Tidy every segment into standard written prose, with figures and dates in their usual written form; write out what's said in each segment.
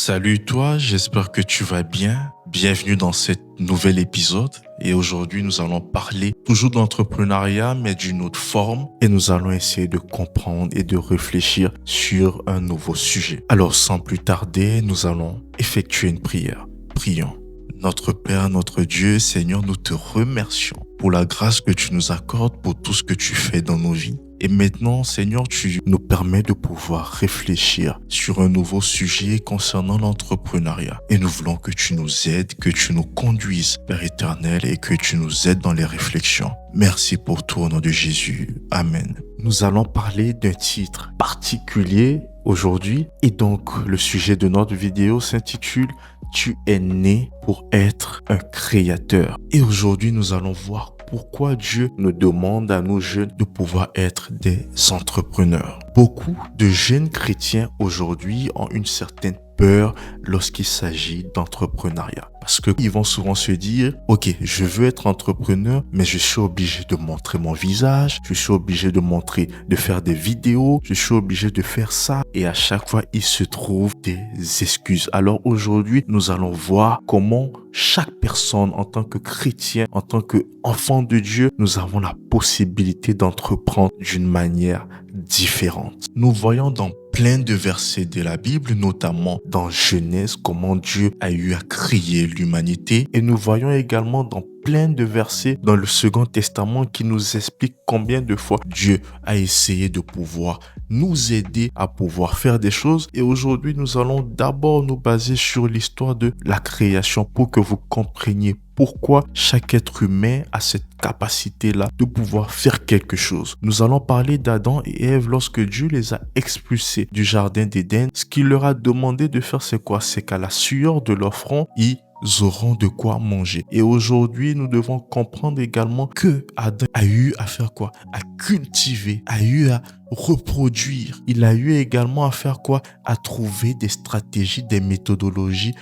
Salut toi, j'espère que tu vas bien. Bienvenue dans cet nouvel épisode. Et aujourd'hui, nous allons parler toujours d'entrepreneuriat, mais d'une autre forme. Et nous allons essayer de comprendre et de réfléchir sur un nouveau sujet. Alors, sans plus tarder, nous allons effectuer une prière. Prions. Notre Père, notre Dieu, Seigneur, nous te remercions pour la grâce que tu nous accordes, pour tout ce que tu fais dans nos vies. Et maintenant, Seigneur, tu nous permets de pouvoir réfléchir sur un nouveau sujet concernant l'entrepreneuriat. Et nous voulons que tu nous aides, que tu nous conduises, Père éternel, et que tu nous aides dans les réflexions. Merci pour tout au nom de Jésus. Amen. Nous allons parler d'un titre particulier aujourd'hui. Et donc, le sujet de notre vidéo s'intitule « Tu es né pour être un créateur ». Et aujourd'hui, nous allons voir pourquoi Dieu nous demande à nous jeunes de pouvoir être des entrepreneurs. Beaucoup de jeunes chrétiens aujourd'hui ont une certaine peur lorsqu'il s'agit d'entrepreneuriat. Parce qu'ils vont souvent se dire, ok, je veux être entrepreneur, mais je suis obligé de montrer mon visage, je suis obligé de faire des vidéos, je suis obligé de faire ça. Et à chaque fois, il se trouve des excuses. Alors aujourd'hui, nous allons voir comment chaque personne en tant que chrétien, en tant qu'enfant de Dieu, nous avons la possibilité d'entreprendre d'une manière différente. Nous voyons dans plein de versets de la Bible, notamment dans Genèse, comment Dieu a eu à créer l'humanité. Et nous voyons également dans plein de versets dans le Second Testament qui nous expliquent combien de fois Dieu a essayé de pouvoir nous aider à pouvoir faire des choses. Et aujourd'hui, nous allons d'abord nous baser sur l'histoire de la création pour que vous compreniez pourquoi chaque être humain a cette capacité-là de pouvoir faire quelque chose. Nous allons parler d'Adam et Ève lorsque Dieu les a expulsés du jardin d'Éden. Ce qu'il leur a demandé de faire, c'est quoi? C'est qu'à la sueur de leur front, ils auront de quoi manger. Et aujourd'hui, nous devons comprendre également que Adam a eu à faire quoi? À cultiver, a eu à reproduire. Il a eu également à faire quoi? À trouver des stratégies, des méthodologies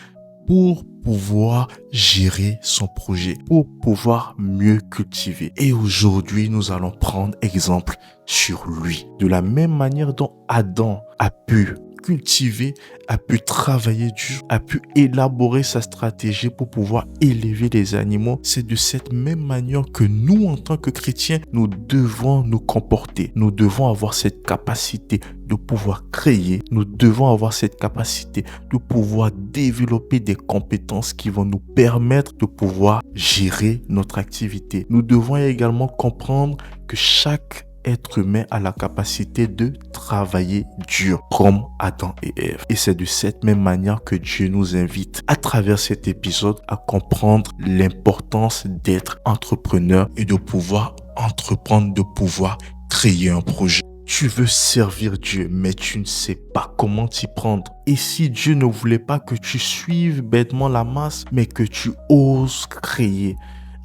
pour pouvoir gérer son projet, pour pouvoir mieux cultiver. Et aujourd'hui, nous allons prendre exemple sur lui. De la même manière dont Adam a pu cultiver, a pu travailler dur, a pu élaborer sa stratégie pour pouvoir élever les animaux. C'est de cette même manière que nous, en tant que chrétiens, nous devons nous comporter. Nous devons avoir cette capacité de pouvoir créer. Nous devons avoir cette capacité de pouvoir développer des compétences qui vont nous permettre de pouvoir gérer notre activité. Nous devons également comprendre que chaque être humain a la capacité de travailler dur comme Adam et Ève. Et c'est de cette même manière que Dieu nous invite à travers cet épisode à comprendre l'importance d'être entrepreneur et de pouvoir entreprendre, de pouvoir créer un projet. Tu veux servir Dieu, mais tu ne sais pas comment t'y prendre. Et si Dieu ne voulait pas que tu suives bêtement la masse, mais que tu oses créer,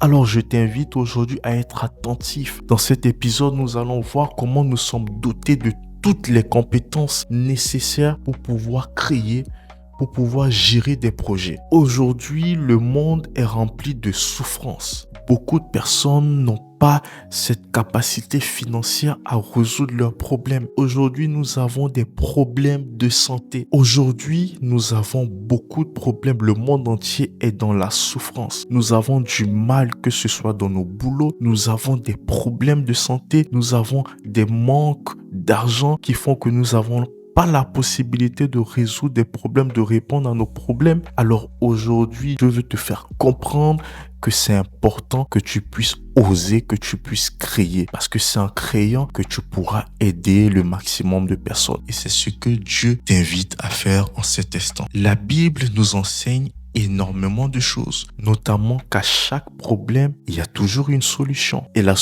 alors je t'invite aujourd'hui à être attentif. Dans cet épisode, nous allons voir comment nous sommes dotés de toutes les compétences nécessaires pour pouvoir créer, pour pouvoir gérer des projets. Aujourd'hui, le monde est rempli de souffrances. Beaucoup de personnes n'ont pas cette capacité financière à résoudre leurs problèmes. Aujourd'hui, nous avons des problèmes de santé. Aujourd'hui, nous avons beaucoup de problèmes. Le monde entier est dans la souffrance. Nous avons du mal, que ce soit dans nos boulots. Nous avons des problèmes de santé. Nous avons des manques d'argent qui font que nous avons pas la possibilité de résoudre des problèmes, de répondre à nos problèmes. Alors aujourd'hui, je veux te faire comprendre que c'est important que tu puisses oser, que tu puisses créer. Parce que c'est en créant que tu pourras aider le maximum de personnes. Et c'est ce que Dieu t'invite à faire en cet instant. La Bible nous enseigne énormément de choses, notamment qu'à chaque problème, il y a toujours une solution. Et la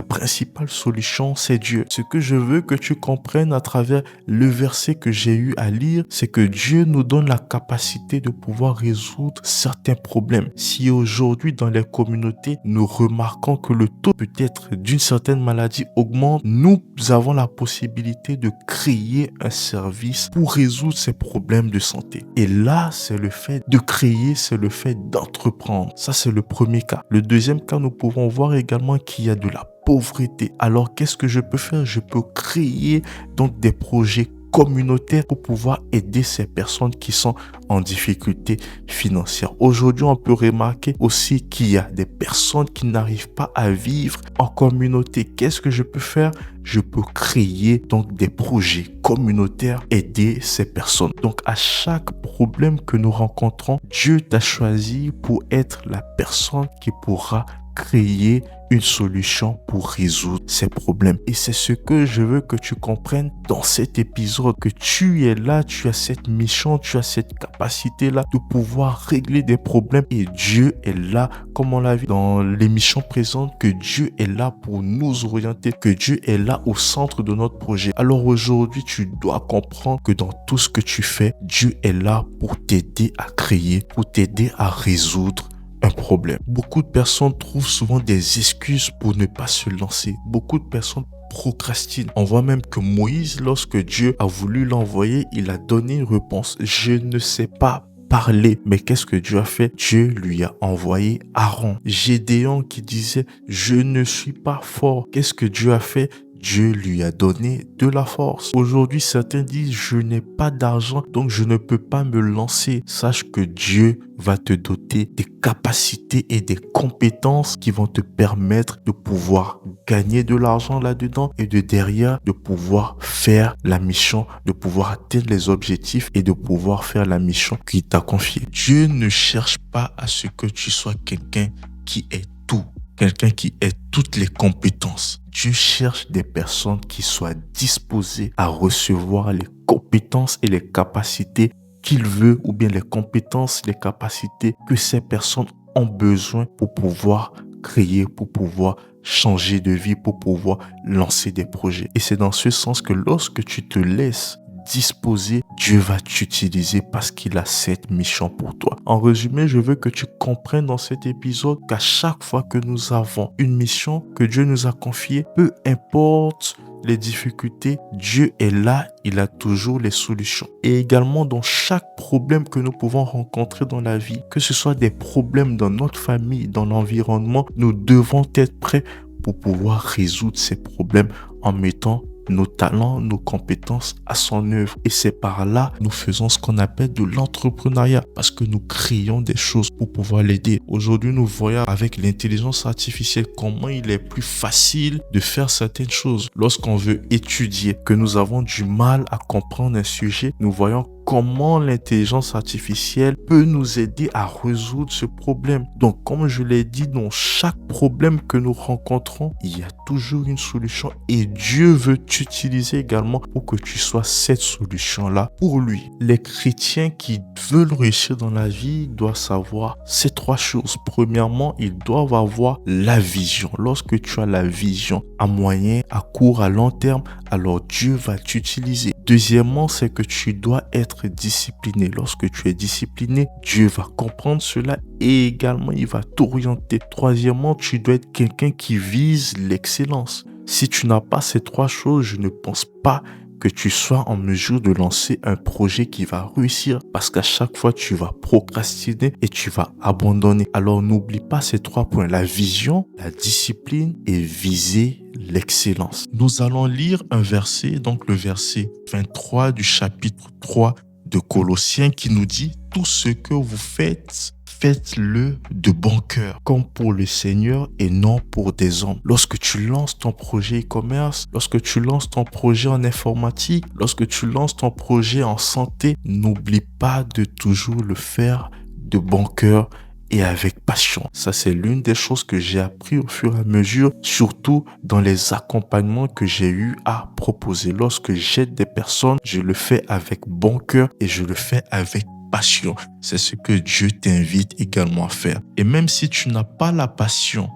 principale solution, c'est Dieu. Ce que je veux que tu comprennes à travers le verset que j'ai eu à lire, c'est que Dieu nous donne la capacité de pouvoir résoudre certains problèmes. Si aujourd'hui, dans les communautés, nous remarquons que le taux peut-être d'une certaine maladie augmente, nous avons la possibilité de créer un service pour résoudre ces problèmes de santé. Et là, c'est le fait de créer, c'est le fait d'entreprendre. Ça, c'est le premier cas. Le deuxième cas, nous pouvons voir également qu'il y a de la pauvreté. Alors, qu'est-ce que je peux faire? Je peux créer donc des projets communautaire pour pouvoir aider ces personnes qui sont en difficulté financière. Aujourd'hui, on peut remarquer aussi qu'il y a des personnes qui n'arrivent pas à vivre en communauté. Qu'est-ce que je peux faire? Je peux créer donc des projets communautaires, aider ces personnes. Donc à chaque problème que nous rencontrons, Dieu t'a choisi pour être la personne qui pourra créer une solution pour résoudre ces problèmes. Et c'est ce que je veux que tu comprennes dans cet épisode, que tu es là, tu as cette mission, tu as cette capacité-là de pouvoir régler des problèmes. Et Dieu est là, comme on l'a vu dans l'émission présente, que Dieu est là pour nous orienter, que Dieu est là au centre de notre projet. Alors aujourd'hui, tu dois comprendre que dans tout ce que tu fais, Dieu est là pour t'aider à créer, pour t'aider à résoudre un problème. Beaucoup de personnes trouvent souvent des excuses pour ne pas se lancer. Beaucoup de personnes procrastinent. On voit même que Moïse, lorsque Dieu a voulu l'envoyer, il a donné une réponse. Je ne sais pas parler. Mais qu'est-ce que Dieu a fait? Dieu lui a envoyé Aaron. Gédéon qui disait, je ne suis pas fort. Qu'est-ce que Dieu a fait? Dieu lui a donné de la force. Aujourd'hui, certains disent, je n'ai pas d'argent, donc je ne peux pas me lancer. Sache que Dieu va te doter des capacités et des compétences qui vont te permettre de pouvoir gagner de l'argent là-dedans et de derrière, de pouvoir faire la mission, de pouvoir atteindre les objectifs et de pouvoir faire la mission qu'il t'a confiée. Dieu ne cherche pas à ce que tu sois quelqu'un qui est tout. Quelqu'un qui ait toutes les compétences. Dieu cherche des personnes qui soient disposées à recevoir les compétences et les capacités qu'il veut, ou bien les compétences, les capacités que ces personnes ont besoin pour pouvoir créer, pour pouvoir changer de vie, pour pouvoir lancer des projets. Et c'est dans ce sens que lorsque tu te laisses disposé, Dieu va t'utiliser parce qu'il a cette mission pour toi. En résumé, je veux que tu comprennes dans cet épisode qu'à chaque fois que nous avons une mission que Dieu nous a confiée, peu importe les difficultés, Dieu est là, il a toujours les solutions. Et également dans chaque problème que nous pouvons rencontrer dans la vie, que ce soit des problèmes dans notre famille, dans l'environnement, nous devons être prêts pour pouvoir résoudre ces problèmes en mettant nos talents, nos compétences à son œuvre. Et c'est par là nous faisons ce qu'on appelle de l'entrepreneuriat parce que nous créons des choses pour pouvoir l'aider. Aujourd'hui, nous voyons avec l'intelligence artificielle comment il est plus facile de faire certaines choses. Lorsqu'on veut étudier, que nous avons du mal à comprendre un sujet, nous voyons comment l'intelligence artificielle peut nous aider à résoudre ce problème. Donc, comme je l'ai dit, dans chaque problème que nous rencontrons, il y a toujours une solution et Dieu veut t'utiliser également pour que tu sois cette solution-là pour lui. Les chrétiens qui veulent réussir dans la vie doivent savoir ces trois choses. Premièrement, ils doivent avoir la vision. Lorsque tu as la vision à moyen, à court, à long terme, alors Dieu va t'utiliser. Deuxièmement, c'est que tu dois être discipliné. Lorsque tu es discipliné, Dieu va comprendre cela et également il va t'orienter. Troisièmement, tu dois être quelqu'un qui vise l'excellence. Si tu n'as pas ces trois choses, je ne pense pas que tu sois en mesure de lancer un projet qui va réussir parce qu'à chaque fois, tu vas procrastiner et tu vas abandonner. Alors, n'oublie pas ces trois points, la vision, la discipline et viser l'excellence. Nous allons lire un verset, donc le verset 23 du chapitre 3 de Colossiens qui nous dit « Tout ce que vous faites, faites-le de bon cœur, comme pour le Seigneur et non pour des hommes. » Lorsque tu lances ton projet e-commerce, lorsque tu lances ton projet en informatique, lorsque tu lances ton projet en santé, n'oublie pas de toujours le faire de bon cœur et avec passion. Ça, c'est l'une des choses que j'ai appris au fur et à mesure, surtout dans les accompagnements que j'ai eu à proposer. Lorsque j'aide des personnes, je le fais avec bon cœur et je le fais avec passion. C'est ce que Dieu t'invite également à faire. Et même si tu n'as pas la passion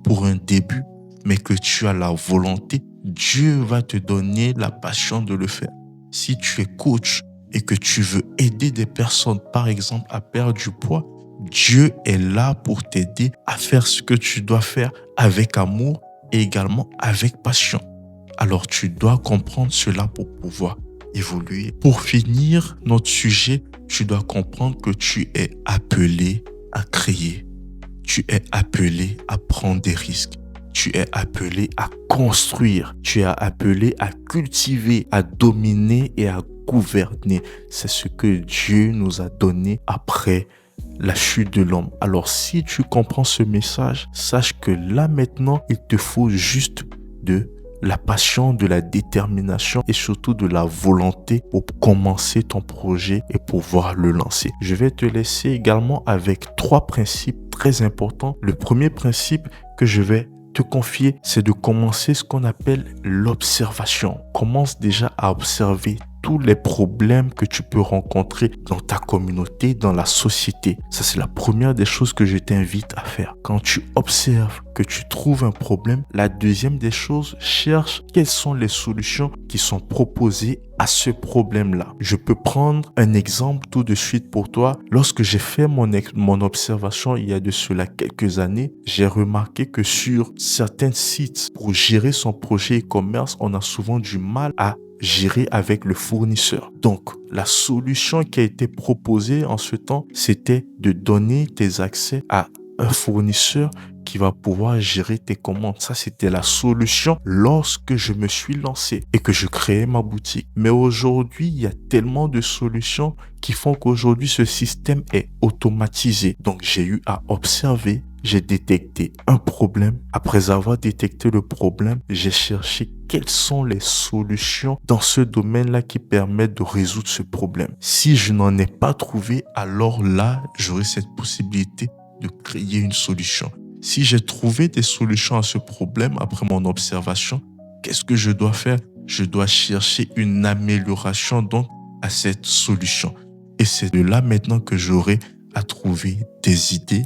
pour un début, mais que tu as la volonté, Dieu va te donner la passion de le faire. Si tu es coach et que tu veux aider des personnes, par exemple, à perdre du poids, Dieu est là pour t'aider à faire ce que tu dois faire avec amour et également avec passion. Alors, tu dois comprendre cela pour pouvoir évoluer. Pour finir notre sujet, tu dois comprendre que tu es appelé à créer. Tu es appelé à prendre des risques. tu es appelé à construire, tu es appelé à cultiver, à dominer et à gouverner. C'est ce que Dieu nous a donné après la chute de l'homme. Alors si tu comprends ce message, sache que là maintenant, il te faut juste de la passion, de la détermination et surtout de la volonté pour commencer ton projet et pouvoir le lancer. Je vais te laisser également avec 3 principes très importants. Le premier principe que je vais te confier, c'est de commencer ce qu'on appelle l'observation. Commence déjà à observer tous les problèmes que tu peux rencontrer dans ta communauté, dans la société. Ça, c'est la première des choses que je t'invite à faire. Quand tu observes que tu trouves un problème, la deuxième des choses, cherche quelles sont les solutions qui sont proposées à ce problème-là. Je peux prendre un exemple tout de suite pour toi. Lorsque j'ai fait mon observation il y a de cela quelques années, j'ai remarqué que sur certains sites, pour gérer son projet e-commerce, on a souvent du mal à gérer avec le fournisseur. Donc, la solution qui a été proposée en ce temps, c'était de donner tes accès à un fournisseur qui va pouvoir gérer tes commandes. Ça, c'était la solution lorsque je me suis lancé et que je créais ma boutique. Mais aujourd'hui, il y a tellement de solutions qui font qu'aujourd'hui, ce système est automatisé. Donc, j'ai eu à observer. J'ai détecté un problème. Après avoir détecté le problème, j'ai cherché quelles sont les solutions dans ce domaine-là qui permettent de résoudre ce problème. Si je n'en ai pas trouvé, alors là, j'aurai cette possibilité de créer une solution. Si j'ai trouvé des solutions à ce problème après mon observation, qu'est-ce que je dois faire? Je dois chercher une amélioration donc à cette solution. Et c'est de là maintenant que j'aurai à trouver des idées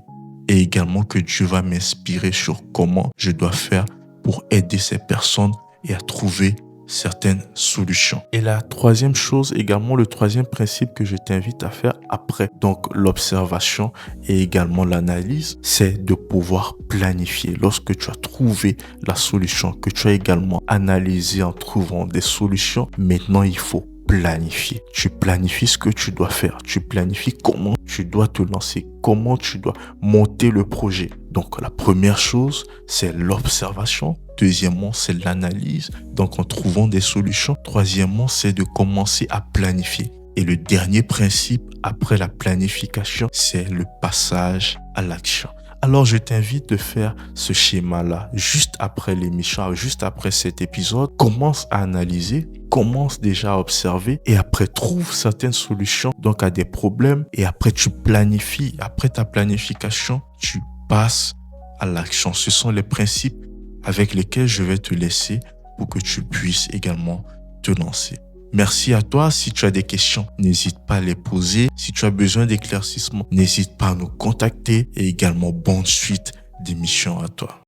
et également que Dieu va m'inspirer sur comment je dois faire pour aider ces personnes et à trouver certaines solutions. Et la troisième chose également, le troisième principe que je t'invite à faire après donc l'observation et également l'analyse, c'est de pouvoir planifier. Lorsque tu as trouvé la solution, que tu as également analysé en trouvant des solutions, maintenant il faut planifier. Tu planifies ce que tu dois faire. Tu planifies comment tu dois te lancer, comment tu dois monter le projet. Donc, la première chose, c'est l'observation. Deuxièmement, c'est l'analyse. Donc, en trouvant des solutions. Troisièmement, c'est de commencer à planifier. Et le dernier principe, après la planification, c'est le passage à l'action. Alors, je t'invite de faire ce schéma-là juste après l'émission, juste après cet épisode. Commence à analyser, commence déjà à observer et après trouve certaines solutions donc à des problèmes et après tu planifies. Après ta planification, tu passes à l'action. Ce sont les principes avec lesquels je vais te laisser pour que tu puisses également te lancer. Merci à toi. Si tu as des questions, n'hésite pas à les poser. Si tu as besoin d'éclaircissement, n'hésite pas à nous contacter et également bonne suite d'émission à toi.